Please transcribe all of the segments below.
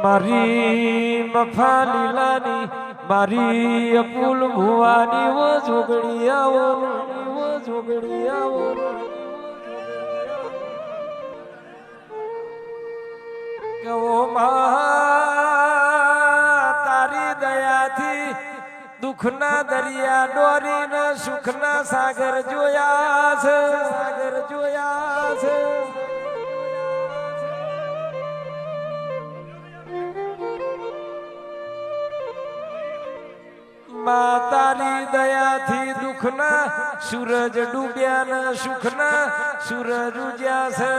મારી મફા લીલાની મારી અપુલ ભુવાની વો જોગણી આવો કેવો તારી દયાથી દુઃખના દરિયા ડોરીને સુખના સાગર જોયા છે તારી દયાથી દુઃખના સૂરજ ડૂબ્યા ને સુખના સૂરજ ઉજ્યા છે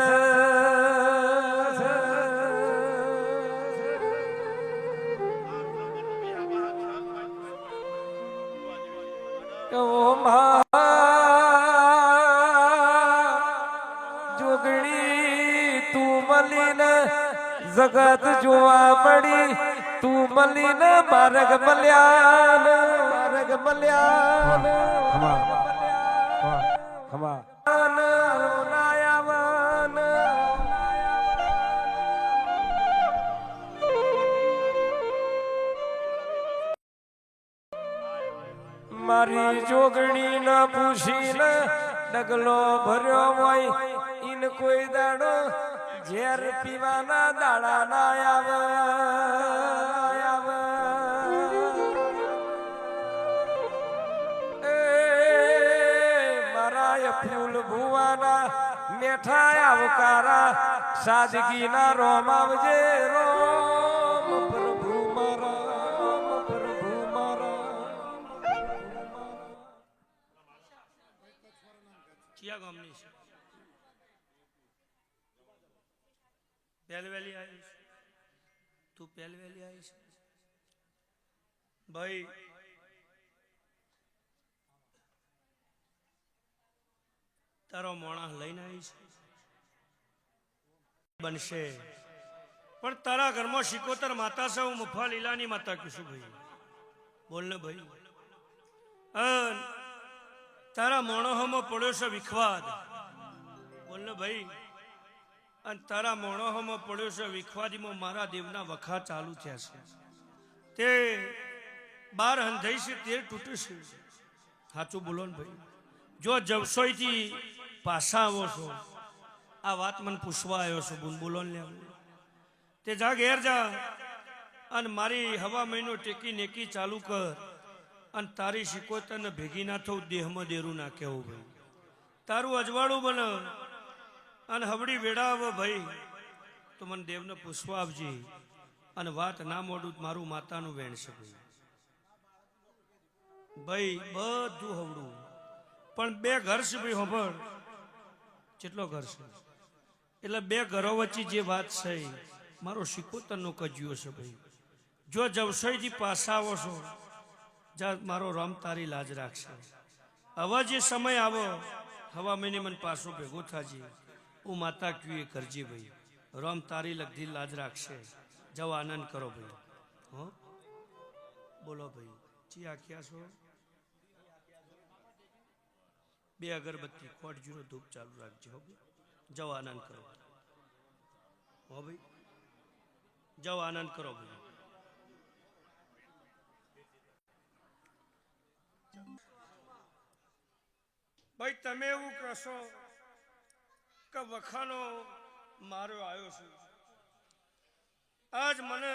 જોગણી તું મળીને જગત જોવા મળી તું મળીને માર્ગ મળ્યા મારી જોગણી ના પૂછીને ડગલો ભર્યો હોય ઇન કોઈ દાડો ઝેર પીવાના દાડા ના આવે મારા ફૂલ ભુવાના મેઠા આવકારા સાદગીના રોમ આવજે રોમ પ્રભુ ક્યાં ગામની છે પહેલવેલી આવી છે તું પહેલવેલી આવી છે ભાઈ તારો મોણા લઈને આવી છે બનશે પણ તારા ઘરમાં શિકોતર માતા છે હું મુફા લીલાની માતા કીશું ભાઈ બોલ ને ભાઈ તારા મોણોહમાં પડ્યો છે વિખવાદ બોલ ને ભાઈ અને તારા મોણોહમાં પડ્યો છે વિખવાદીમાં મારા દેવના વખા ચાલુ થયા છે તે 12 હંધાઈ છે 13 તૂટે છે સાચું બોલો ને ભાઈ જો જવસોઈથી પાછા આવો છો આ વાત મને પૂછવા આવ્યો છો બોલો ને તે જા ઘેર જા અને મારી હવા મહિનો ટેકી નેકી ચાલુ કર અને તારી શિકોતરને ભેગી ના થવું દેહમાં દેરું ના કહેવું ભાઈ તારું અજવાળું બને અને હવડી વેડાવ ભાઈ તો મને દેવને પૂછવા આપજે અને વાત ના મોડું મારું માતાનું વેણ છે ભાઈ બધું હવડું પણ 2 ઘર છે ભાઈ હોભળ કેટલો ઘર છે એટલે 2 ઘરો વચ્ચે જે વાત છે મારો શિકોતરનો કજ્યો છે ભાઈ જો જવસોઈથી પાછા આવો છો જા મારો રામ તારી લાજ રાખશે હવે જે સમય આવો હવા મહિને મને પાછો ભેગો થાજી હું માતા ક્યુ એ કરજે ભાઈ રામ તારી લગધી લાજ રાખશે જાઓ આનંદ કરો ભાઈ હો બોલો ભાઈ જી આખ્યા છો 2 અગરબત્તી ખોટ જીરો ધૂપ ચાલુ રાખજો હો જાઓ આનંદ કરો હો ભાઈ જાઓ આનંદ કરો ભાઈ ભાઈ તમે એવું કહેશો કે વખાનો મારો આવ્યો છું આજ મને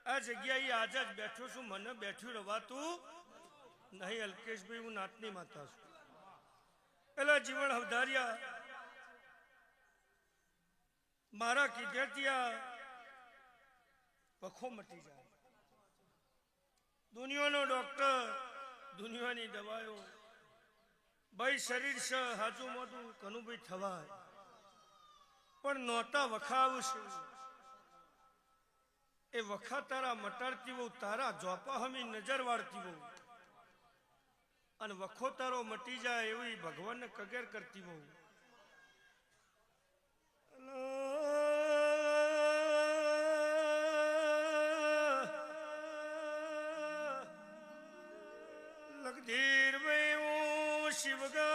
આ જગ્યાએ આજે જ બેઠો છું મને બેઠું રવાતું નહીં અલ્કેશભાઈ હું નાતની માતા છું એટલે જીવન હવધાર્યા મારા કીધે ત્યાં વખો મટી જાય દુનિયાનો ડોક્ટર દુનિયાની દવાઓ ભાઈ શરીર છે હાજુ મોટું ઘણું ભાઈ થવાય પણ નોતા વખા આવશે એ વખા તારા મટાડતી બહુ તારા જોપા હમી નજર વાળતી બહુ અને વખો તારો મટી જાય એવી ભગવાનને કગેર કરતી બહુ લગધીર ભાઈ શિવગા